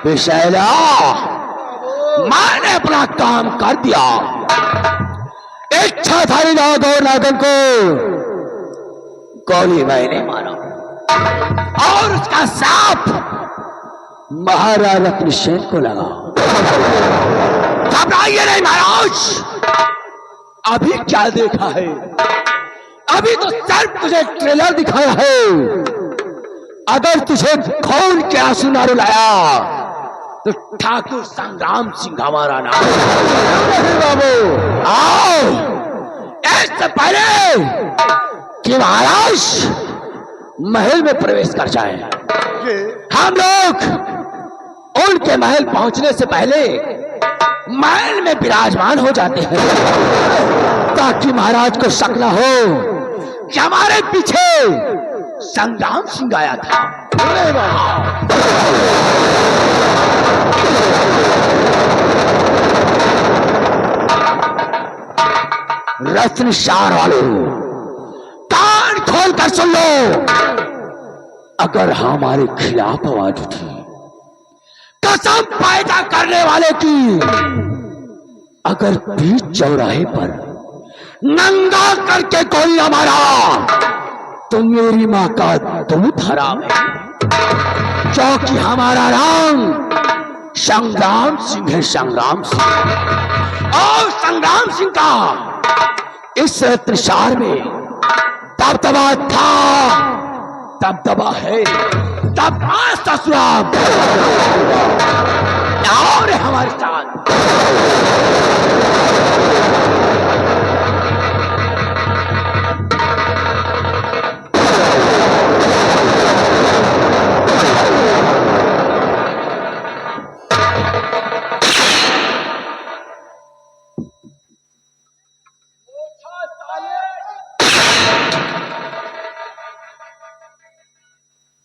विशैला, मैंने अपना काम कर दिया। इच्छाधारी नागन को गोली मैंने मारा और उसका सांप महाराज अपने शेर को लगा। घबराइए नहीं महाराज, अभी क्या देखा है? अभी तो सिर्फ तुझे ट्रेलर दिखाया है। अगर तुझे खून के आंसू ना रुलाया तो ठाकुर संग्राम सिंह हमारा नाम। बाबू आओ, इससे पहले कि महाराज महल में प्रवेश कर जाए, हम लोग उनके महल पहुंचने से पहले महल में विराजमान हो जाते हैं, ताकि महाराज को शक न हो कि हमारे पीछे संग्राम सिंह आया था। रत्नशार वालों, कान खोल कर सुन लो। अगर हमारे खिलाफ आवाज उठी, कसम पैदा करने वाले की, अगर बीच चौराहे पर नंगा करके कोई हमारा, तो मेरी मां का दूध हराम है, क्योंकि हमारा नाम संग्राम सिंह है। संग्राम सिंह और संग्राम सिंह का इस रत्नशार में दबदबा था, दबदबा है, दबदबा ससुराल और हमारे साथ।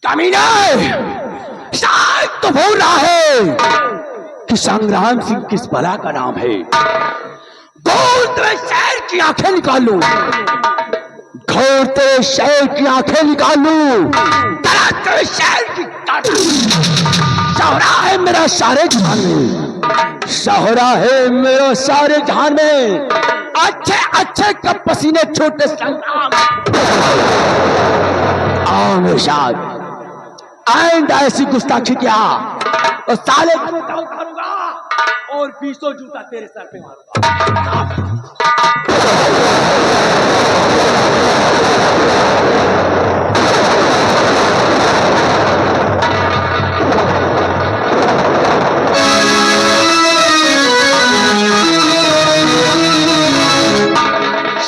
कमीना शायद तो बोल रहा है कि संग्राम सिंह किस बला का नाम है। घोर तेरे शहर की आंखें निकाल लूं, घोर तेरे शहर की आंखें निकाल लूं, तेरे शहर की शहरा है मेरा सारे जहान में, शहरा है मेरा सारे जहान में। अच्छे अच्छे कब पसीने छोटे संग्राम आओ मेरे साथ। आइंदा ऐसी गुस्ताखी क्या और साले को उतारूंगा और 20 जूता तेरे सर पे मारूंगा।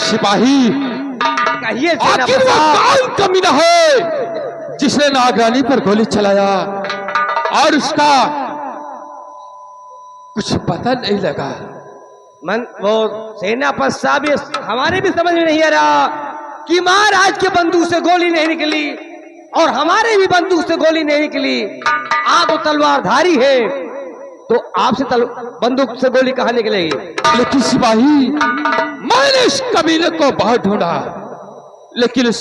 सिपाही, कहिए आखिर वो कौन कमीना है जिसने नागरानी पर गोली चलाया और उसका कुछ पता नहीं लगा? मन वो सेनापति साहब, हमारे भी समझ में नहीं आ रहा कि महाराज के बंदूक से गोली नहीं निकली और हमारे भी बंदूक से गोली नहीं निकली। आप तलवारधारी है तो आपसे बंदूक से गोली कहां निकलेगी? लेकिन सिपाही, मैंने इस कमीने को बहुत ढूंढा, लेकिन इस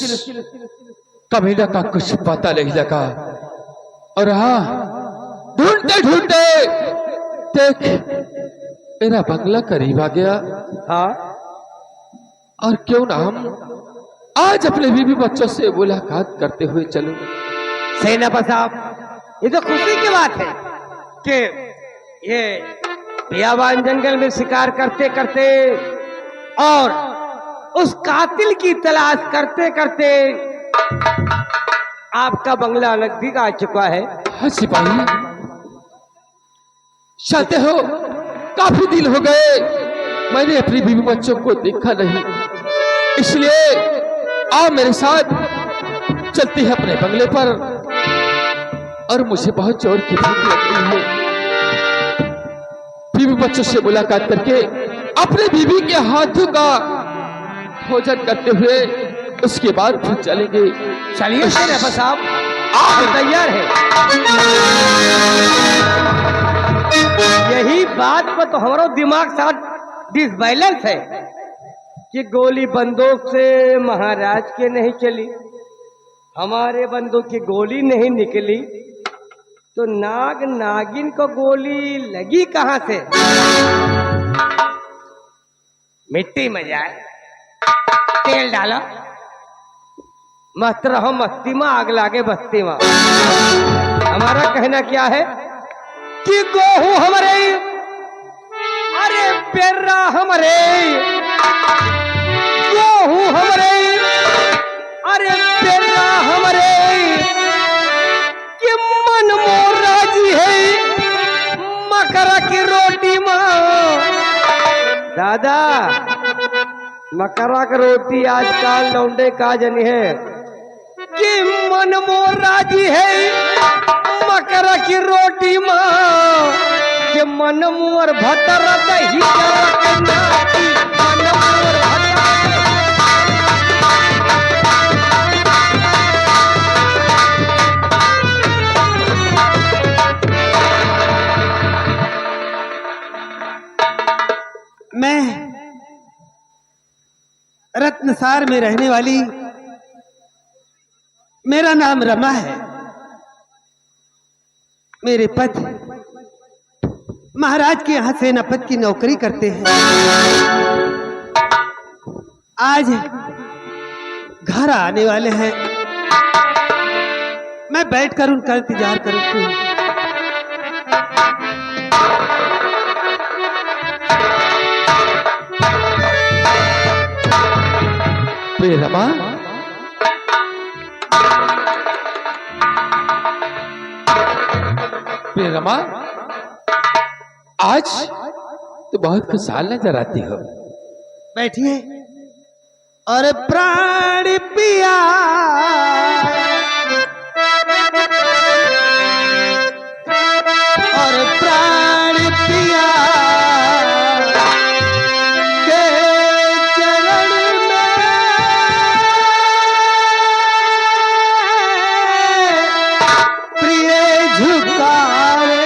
कमीने का कुछ पता नहीं लगा। और हाँ, ढूंढते ढूंढते देख मेरा बंगला करीब आ गया। हाँ, और क्यों ना हम आज अपने बीवी बच्चों से मुलाकात करते हुए चलो। सेनापति साहब, ये तो खुशी की बात है कि ये बियाबान जंगल में शिकार करते करते और उस कातिल की तलाश करते करते आपका बंगला नजदीक आ चुका है। हाँ सिपाही, चाहते हो काफी दिन हो गए मैंने अपनी बीवी बच्चों को देखा नहीं, इसलिए आओ मेरे साथ, चलते हैं अपने बंगले पर। और मुझे बहुत जोर की भूख लग रही है। बीवी बच्चों से मुलाकात करके अपने बीवी के हाथों का भोजन करते हुए उसके बाद फिर चलेंगे। चलिए सेनापति साहब, आप तैयार हैं? यही बात पर तो हमारा दिमाग साथ डिसबैलेंस है कि गोली बंदूक से महाराज के नहीं चली, हमारे बंदूक की गोली नहीं निकली, तो नाग नागिन को गोली लगी कहां से? मिट्टी में जाए, तेल डालो, मस्त रहो मस्ती में, आग लागे बस्ती में। हमारा कहना क्या है कि गोहू हमारे, अरे पेरा हमारे, गोहू हमारे, अरे पेरा हमारे, कि मन मोर राजी है मकरा की रोटी माँ। दादा मकरा की रोटी आजकल लौंडे का जनी है कि मन मोर राजी है मकरा की रोटी माँ, कि मन मोर भतर दही नाती, मन मोर मैं रत्नसार में रहने वाली, मेरा नाम रमा है। मेरे पति महाराज के यहाँ सेनापति की नौकरी करते हैं। आज घर आने वाले हैं, मैं बैठकर उनका इंतजार करूंगी। प्रिय रमा, प्रिय रमा, आज तो बहुत खुशहाल नजर आती हो। बैठिए। और प्राण पिया और प्राण पिया के चरण में प्रिय झुकावे।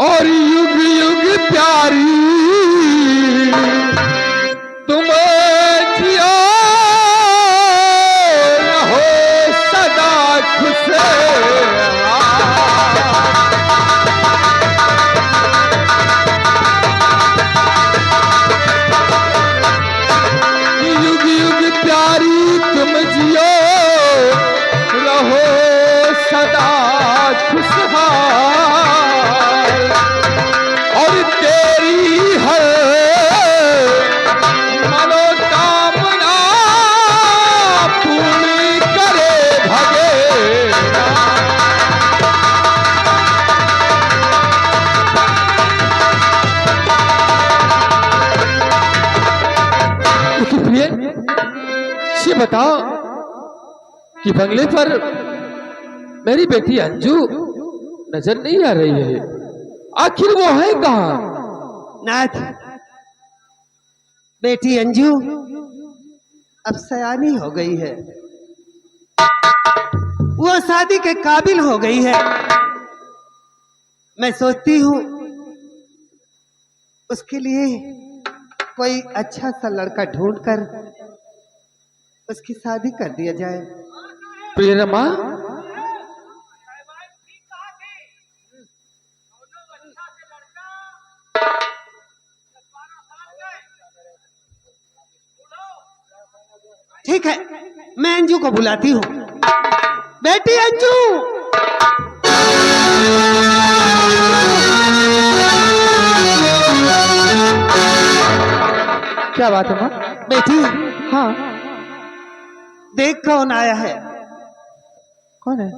और युग युग प्यारी तुम जियो रहो सदा खुश। युग युग प्यारी तुम जियो रहो सदा खुशहाल, और तेरी है मनोकामना पूरी करे भगेरा। प्रिय ये बताओ कि बंगले पर मेरी बेटी अंजू नजर नहीं आ रही है, आखिर वो है कहाँ? नाथ, बेटी अंजू अब सयानी हो गई है, वो शादी के काबिल हो गई है। मैं सोचती हूँ उसके लिए कोई अच्छा सा लड़का ढूंढकर उसकी शादी कर दिया जाए। प्रिय रमा, ठीक है, मैं अंजू को बुलाती हूँ। बेटी अंजू, क्या बात है माँ? बेटी हाँ। देख कौन आया है। कौन है?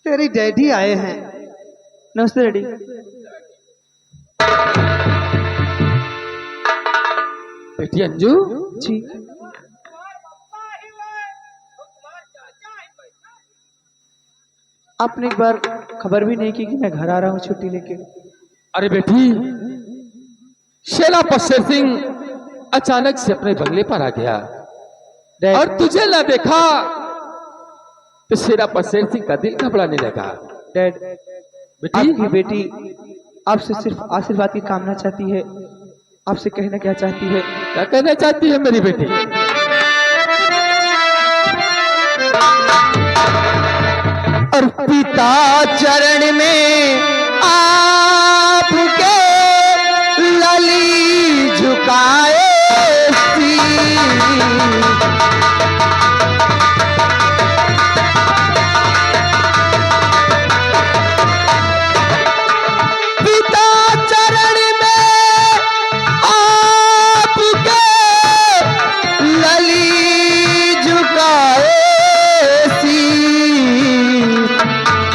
तेरी डैडी आए हैं। नमस्ते डैडी। बेटी अंजू, जी। आपने एक बार खबर भी नहीं की कि मैं घर आ रहा हूँ छुट्टी लेके। अरे बेटी, शेरा पशेर सिंह अचानक से अपने बंगले पर आ गया डैड, और तुझे ना देखा तो शेरा पशेर सिंह का दिल घबराने लगा। डैड, बेटी, आपकी बेटी आपसे सिर्फ आशीर्वाद की कामना चाहती है। आपसे कहना क्या चाहती है? क्या कहना चाहती है मेरी बेटी? और पिता चरण में आपके लली झुकाए पिता चरण में आपके लली झुकाए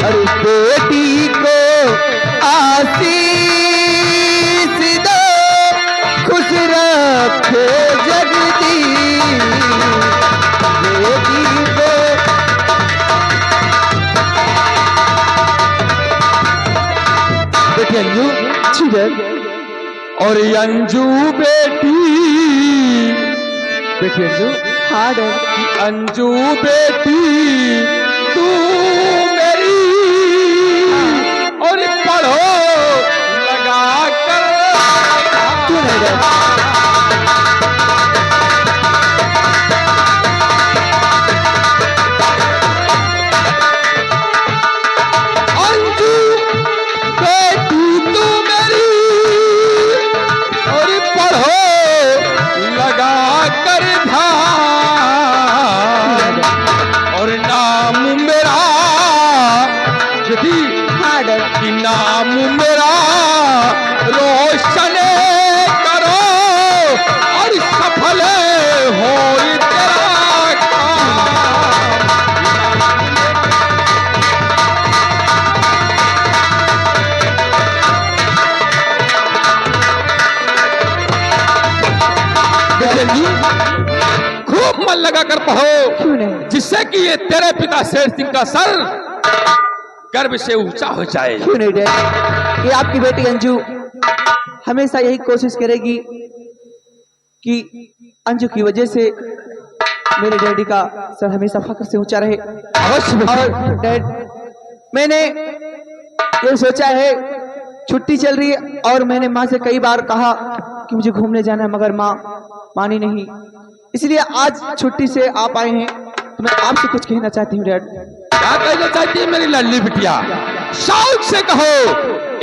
और बेटी को आशीष दो, खुश रखे जगदीश बेटी को। बेटी अंजू, और ये अंजू बेटी, बेटी अंजू, हाँ डैड। अंजू बेटी तू मेरी, और पढ़ो लगा कर। क्यों नहीं डैड? अंजू बेटी तू मेरी, और पढ़ो लगा कर ध्यान, और नाम मेरा बेटी, हाँ डैड। कि नाम मेरा रोशन करो, और सफल हो तेरा काम। बेटी, खूब मन लगा कर पढ़ो, क्यों नहीं? जिससे कि ये तेरे पिता शेर सिंह का सर गर्व से ऊंचा हो जाए। क्यों नहीं डैड? ये आपकी बेटी अंजू हमेशा यही कोशिश करेगी कि अंजू की वजह से मेरे डैडी का सर हमेशा फख्र से ऊंचा रहे। अवश्य बेटी। और डैड, मैंने ये सोचा है, छुट्टी चल रही है और मैंने माँ से कई बार कहा कि मुझे घूमने जाना है, मगर माँ मानी नहीं। इसलिए आज छुट्टी से आप आए हैं तो मैं आपसे कुछ कहना चाहती हूँ डैड। क्या कहना चाहती है मेरी लाडली बिटिया? शौक से कहो।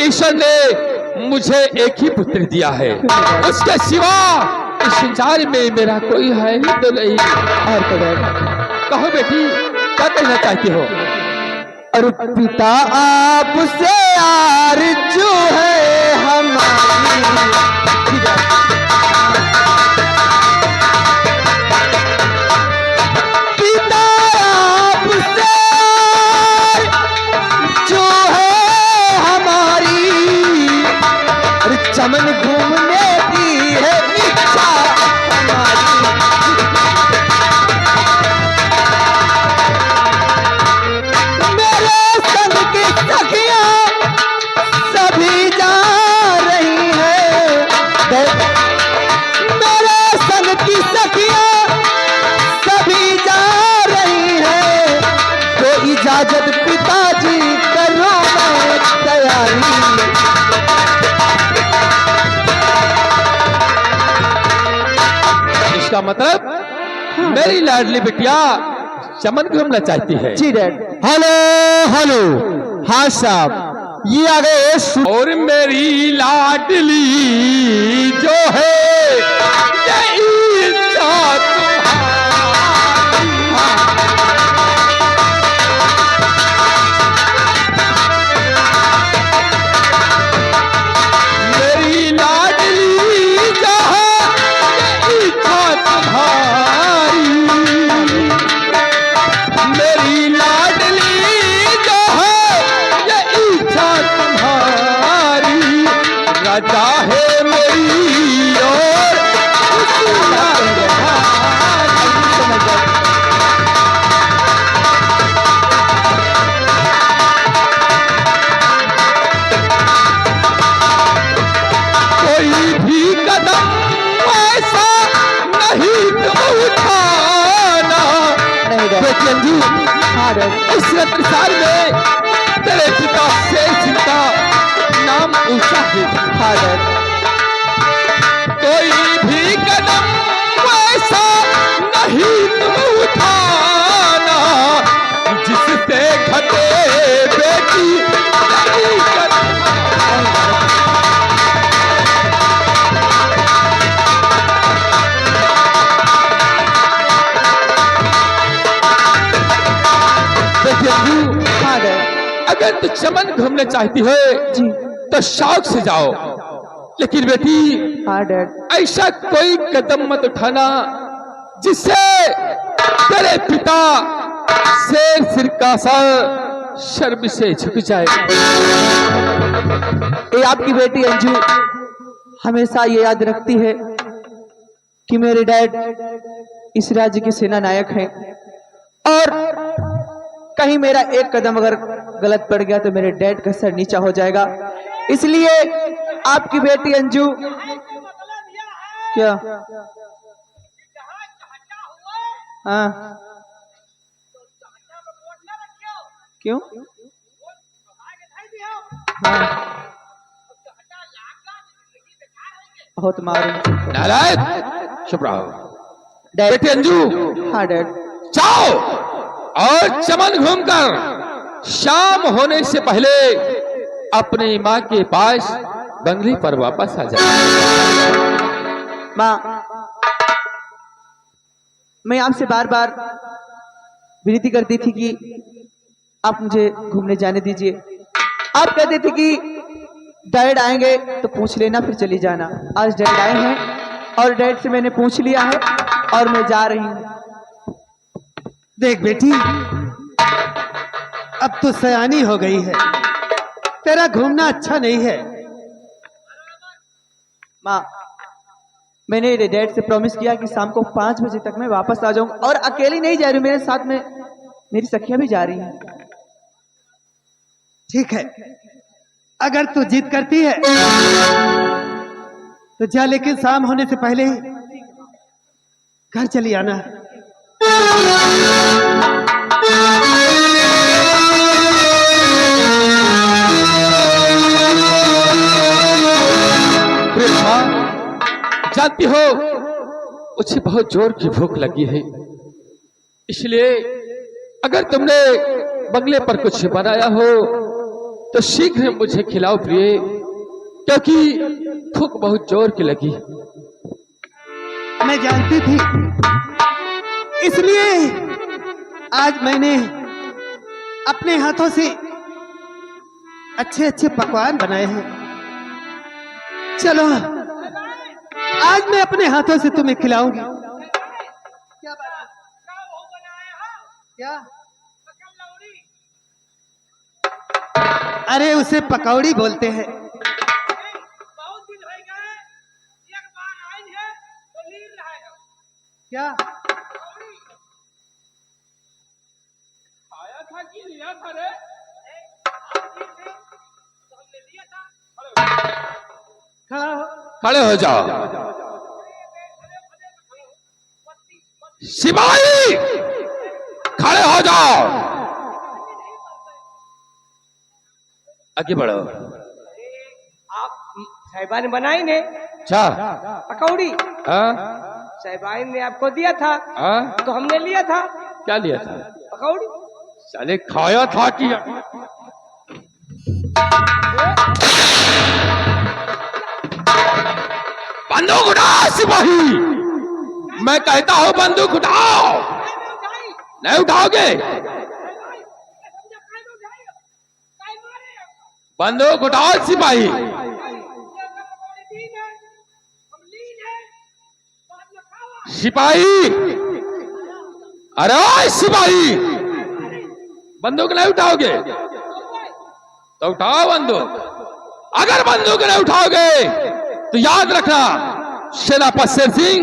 ईश्वर ने मुझे एक ही पुत्र दिया है, उसके सिवा इस संसार में मेरा कोई है ही तो नहीं। और तो डैड, कहो बेटी, क्या कहना चाहती हो? और पिता आपसे आरज़ू है हमारी। पिता आपसे जो है हमारी, और चमन घूमने की है इच्छा हमारी। मेरे संग की सखियां सभी जा रही हैं, मेरे संग की सखियां सभी जा रही हैं, तो इजाजत पिताजी करो मैं तैयारी। इसका मतलब मेरी लाडली बिटिया चमन घूमना चाहती है। जी डैड। हेलो हेलो, हाँ साहब, ये आ गए और मेरी लाडली जो है यही इच्छा तुम्हारी। बेटी अंजू, इस संसार में तेरे पिता शेर सिंह का नाम ऊंचा है। कोई भी कदम वैसा नहीं तुम उठाना जिससे घटे बेटी तेरी कदम। अगर तू चमन घूमने चाहती है तो शौक से जाओ, लेकिन बेटी ऐसा कोई कदम मत उठाना जिससे तेरे पिता शेर सिर का सर शर्म से झुक जाए। ये आपकी बेटी अंजू हमेशा ये याद रखती है कि मेरे डैड इस राज्य के सेना नायक हैं, और कहीं मेरा एक कदम अगर गलत पड़ गया तो मेरे डैड का सर नीचा हो जाएगा। इसलिए आपकी बेटी अंजू क्या हाँ क्यों हाँ बहुत मारूं। नारायण चुप रहो। डैड बेटी अंजू हाँ डैड जाओ और चमन घूमकर शाम होने से पहले अपनी माँ के पास बंगले पर वापस आ जाओ। माँ, मैं आपसे बार बार विनती करती थी कि आप मुझे घूमने जाने दीजिए। आप कहते थे कि डैड आएंगे तो पूछ लेना फिर चली जाना। आज डैड आए हैं और डैड से मैंने पूछ लिया है और मैं जा रही हूँ। देख बेटी, अब तो सयानी हो गई है, तेरा घूमना अच्छा नहीं है। माँ, मैंने डैड से प्रॉमिस किया कि शाम को 5 बजे तक मैं वापस आ जाऊंगा, और अकेली नहीं जा रही, मेरे साथ में मेरी सखियां भी जा रही हैं। ठीक है, अगर तू जिद करती है तो जा, लेकिन शाम होने से पहले घर चली आना। जानती हो उसे बहुत जोर की भूख लगी है, इसलिए अगर तुमने बंगले पर कुछ बनाया हो तो शीघ्र मुझे खिलाओ प्रिय, क्योंकि भूख बहुत जोर की लगी। मैं जानती थी, इसलिए आज मैंने अपने हाथों से अच्छे अच्छे पकवान बनाए हैं। चलो, आज मैं अपने हाथों से तुम्हें खिलाऊंगी। क्या बात है? क्या? अरे उसे पकौड़ी बोलते हैं। क्या आया था कि लिया था रे? खड़े हो जाओ। सिपाही खड़े हो जाओ, आगे बढ़ो। आप साहिबान बनाई ने अच्छा पकौड़ी, हाँ साहिबान ने आपको दिया था हाँ, तो हमने लिया था क्या लिया था? पकौड़ी। साले खाया था कि बंदूक उठाओ सिपाही, मैं कहता हूं बंदूक उठाओ। नहीं उठाओगे? बंदूक उठाओ सिपाही। सिपाही, अरे सिपाही, बंदूक नहीं उठाओगे तो उठाओ बंदूक। अगर बंदूक नहीं उठाओगे तो याद रखना, सेनापति शेर सिंह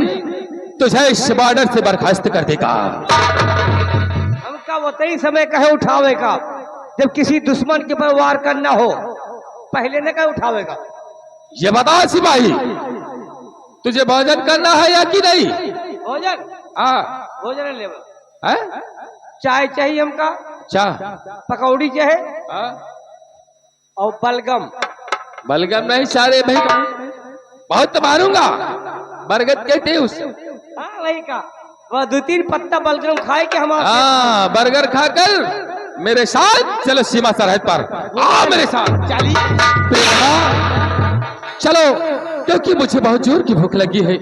तुझे इस बॉर्डर से बर्खास्त कर देगा। हमका वो तई समय कहे उठावे का जब किसी दुश्मन के पर वार करना हो, पहले न कहे उठावेगा। ये बता सिपाही, तुझे भोजन करना है या कि नहीं? भोजन, हाँ भोजन ले है? चाय चाहिए हमका, चाह पकौड़ी चाहिए हाँ? और बलगम। बलगम नहीं सारे भाई, बहुत मारूंगा। बरगद कहते हैं उस, हाँ वही का, वह 2-3 पत्ता बलगम खाए कि हम हाँ बर्गर खाकर मेरे साथ चलो सीमा सरहद पर, आओ मेरे साथ। चलिए। प्रेमा, चलो क्योंकि मुझे बहुत जोर की भूख लगी है।